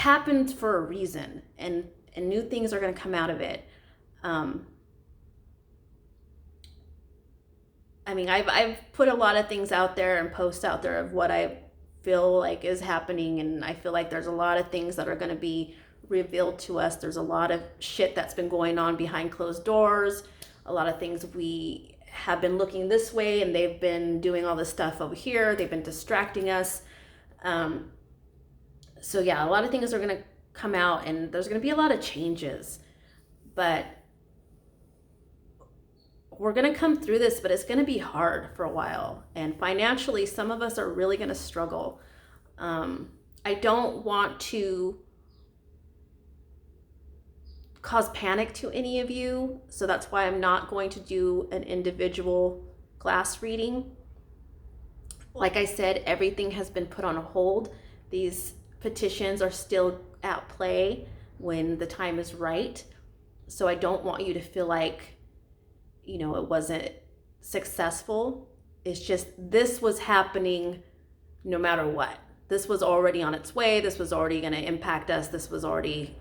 happened for a reason, and new things are going to come out of it. I mean, I've put a lot of things out there and posts out there of what I feel like is happening, and I feel like there's a lot of things that are going to be revealed to us. There's a lot of shit that's been going on behind closed doors, a lot of things we have been looking this way and they've been doing all this stuff over here. They've been distracting us. So yeah, a lot of things are going to come out, and there's going to be a lot of changes, but we're going to come through this, but it's going to be hard for a while. And financially, some of us are really going to struggle. I don't want to cause panic to any of you, so that's why I'm not going to do an individual glass reading. Like I said, everything has been put on hold. These petitions are still at play when the time is right. So I don't want you to feel like, you know, it wasn't successful. It's just, this was happening no matter what. This was already on its way. This was already going to impact us. This was already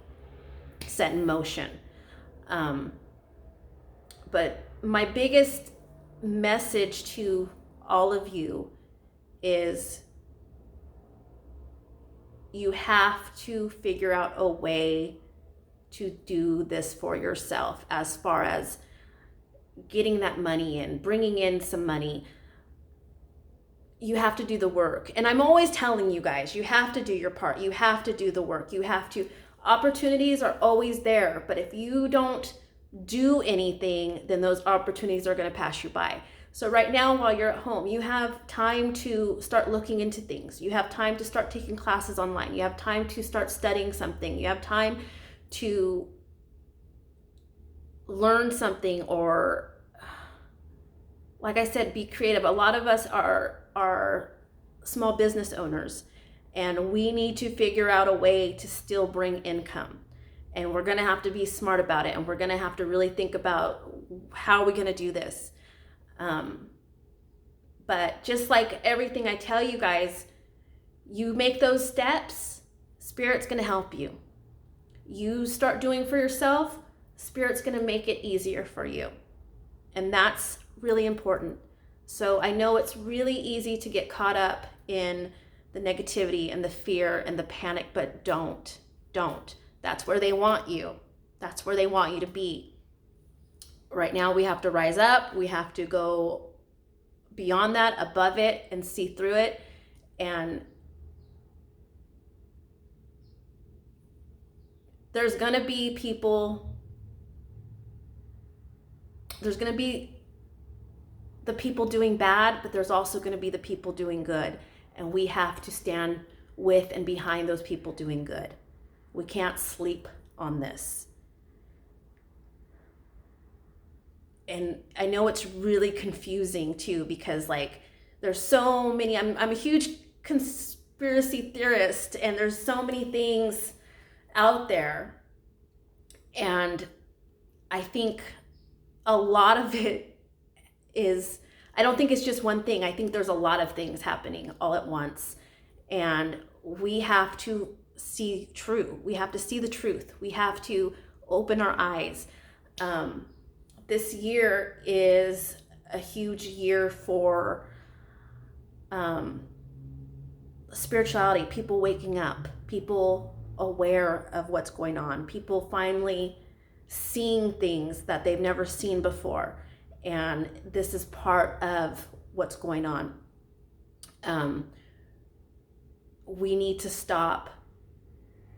set in motion. But my biggest message to all of you is you have to figure out a way to do this for yourself, as far as getting that money in, bringing in some money. You have to do the work. And I'm always telling you guys, you have to do your part. You have to do the work. You have to. Opportunities are always there, but if you don't do anything, then those opportunities are going to pass you by. So right now, while you're at home, you have time to start looking into things. You have time to start taking classes online. You have time to start studying something. You have time to learn something, or, like I said, be creative. A lot of us are small business owners, and we need to figure out a way to still bring income. And we're going to have to be smart about it, and we're going to have to really think about how are we going to do this. But just like everything I tell you guys, you make those steps, Spirit's going to help you. You start doing for yourself, Spirit's going to make it easier for you. And that's really important. So I know it's really easy to get caught up in the negativity and the fear and the panic, but don't. That's where they want you. That's where they want you to be. Right now, we have to rise up. We have to go beyond that, above it, and see through it. And there's going to be people, there's going to be the people doing bad, but there's also going to be the people doing good. And we have to stand with and behind those people doing good. We can't sleep on this. And I know it's really confusing too, because like there's so many, I'm a huge conspiracy theorist, and there's so many things out there. And I think a lot of it is, I don't think it's just one thing. I think there's a lot of things happening all at once. And we have to see true. We have to see the truth. We have to open our eyes. This year is a huge year for spirituality, people waking up, people aware of what's going on, people finally seeing things that they've never seen before. And this is part of what's going on. We need to stop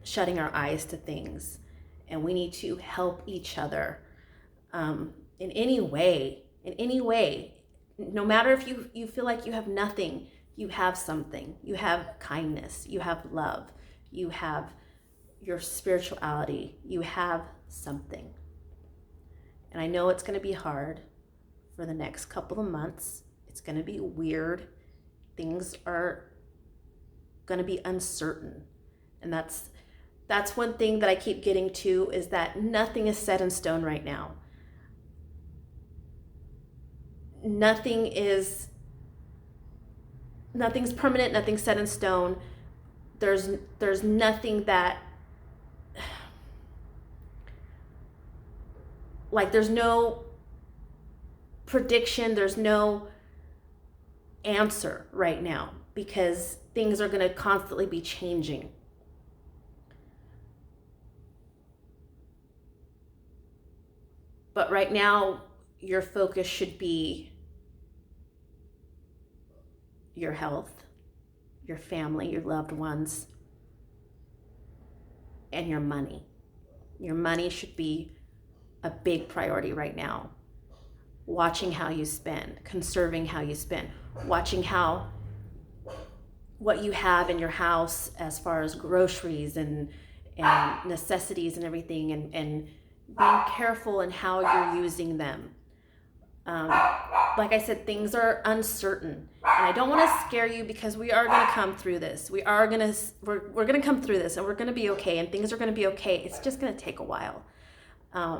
shutting our eyes to things, and we need to help each other in any way, no matter if you feel like you have nothing, you have something. You have kindness, you have love, you have your spirituality, you have something. And I know it's going to be hard for the next couple of months. It's going to be weird. Things are going to be uncertain. And that's one thing that I keep getting to, is that nothing is set in stone right now. Nothing's permanent, nothing's set in stone. There's nothing that like there's no prediction, there's no answer right now, because things are going to constantly be changing. But right now, your focus should be your health, your family, your loved ones, and your money. Your money should be a big priority right now. Watching how you spend, conserving how you spend, watching what you have in your house as far as groceries and necessities and everything, and being careful in how you're using them. Like I said, things are uncertain, and I don't want to scare you, because we are going to come through this. We're going to come through this, and we're going to be okay, and things are going to be okay. It's just going to take a while. I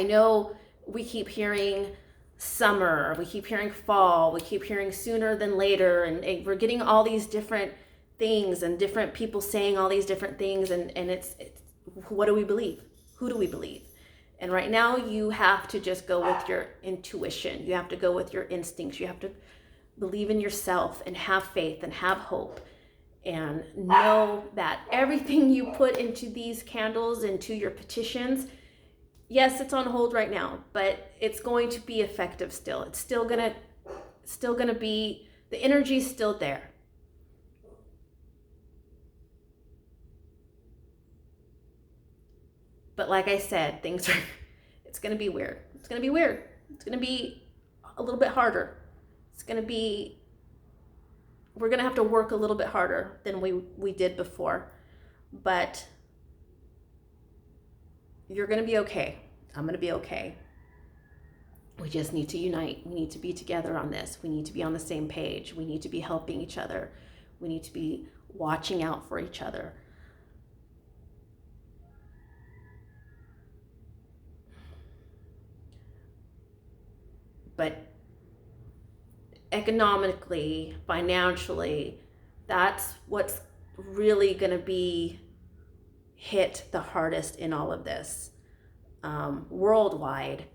know we keep hearing summer, we keep hearing fall, we keep hearing sooner than later, and we're getting all these different things and different people saying all these different things, and it's what do we believe? Who do we believe? And right now you have to just go with your intuition. You have to go with your instincts. You have to believe in yourself and have faith and have hope, and know that everything you put into these candles, into your petitions, yes, it's on hold right now, but it's going to be effective still. It's still gonna be, the energy's still there. But like I said, it's gonna be weird. It's gonna be weird. It's gonna be a little bit harder. We're gonna have to work a little bit harder than we did before, but you're gonna be okay. I'm gonna be okay. We just need to unite. We need to be together on this. We need to be on the same page. We need to be helping each other. We need to be watching out for each other. But economically, financially, that's what's really going to be hit the hardest in all of this, worldwide,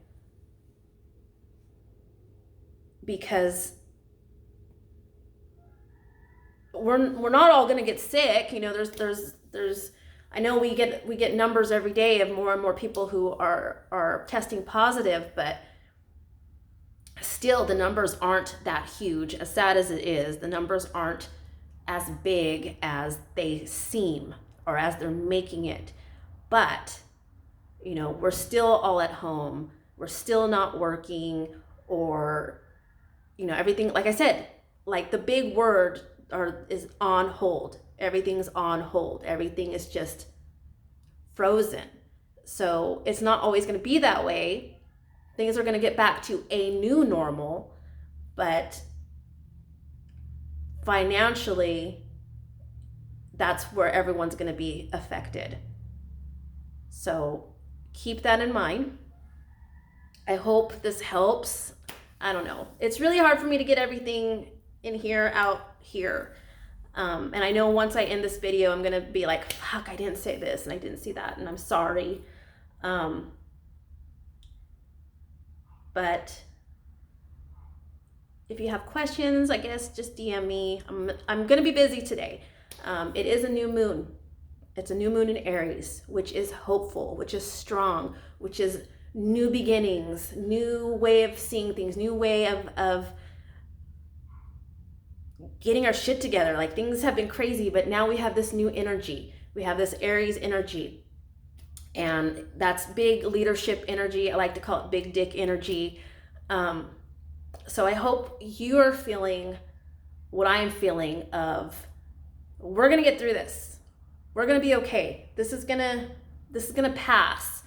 because we're not all going to get sick. You know, there's I know we get numbers every day of more and more people who are testing positive, but still the numbers aren't that huge. As sad as it is, the numbers aren't as big as they seem, or as they're making it. But, you know, we're still all at home. We're still not working, or, you know, everything, like I said, like the big word is on hold. Everything's on hold. Everything is just frozen. So it's not always going to be that way. Things are going to get back to a new normal, but financially, that's where everyone's going to be affected. So keep that in mind. I hope this helps. I don't know. It's really hard for me to get everything in here, out here. And I know once I end this video, I'm going to be like, fuck, I didn't say this and I didn't see that, and I'm sorry. But if you have questions, I guess just DM me. I'm going to be busy today. It is a new moon. It's a new moon in Aries, which is hopeful, which is strong, which is new beginnings, new way of seeing things, new way of getting our shit together. Like, things have been crazy, but now we have this new energy. We have this Aries energy. And that's big leadership energy. I like to call it big dick energy. So I hope you're feeling what I am feeling of, we're going to get through this. We're going to be okay. This is going to pass.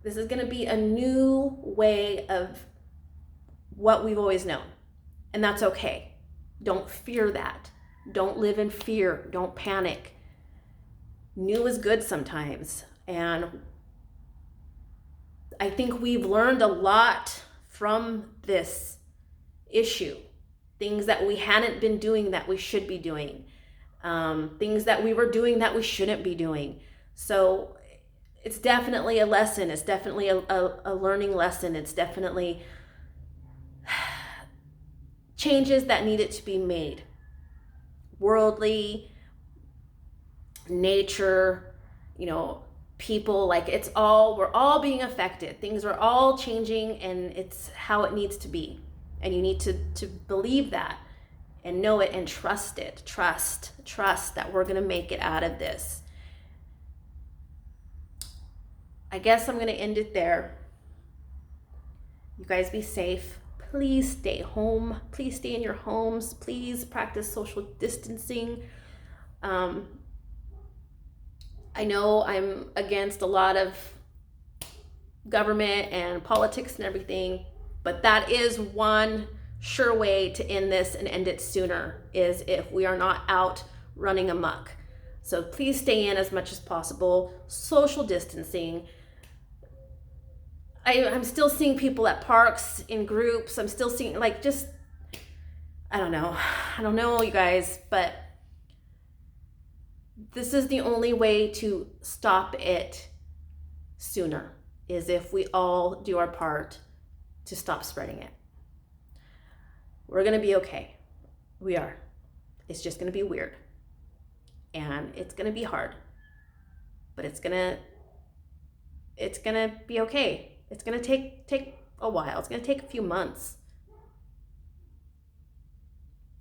This is going to be a new way of what we've always known. And that's okay. Don't fear that. Don't live in fear. Don't panic. New is good sometimes. And I think we've learned a lot from this issue. Things that we hadn't been doing that we should be doing. Things that we were doing that we shouldn't be doing. So it's definitely a lesson. It's definitely a learning lesson. It's definitely changes that needed to be made. Worldly, nature, people, like we're all being affected. Things are all changing, and it's how it needs to be. And you need to believe that and know it and trust it. Trust that we're going to make it out of this. I guess I'm going to end it there. You guys be safe. Please stay home. Please stay in your homes. Please practice social distancing. I know I'm against a lot of government and politics and everything, but that is one sure way to end this and end it sooner, is if we are not out running amok. So please stay in as much as possible. Social distancing. I'm still seeing people at parks in groups. I'm still seeing, I don't know, you guys, but this is the only way to stop it sooner, is if we all do our part to stop spreading it. We're going to be okay. We are. It's just going to be weird. And it's going to be hard. But it's going to be okay. It's going to take a while. It's going to take a few months.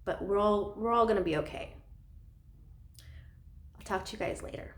But we're all going to be okay. I'll talk to you guys later.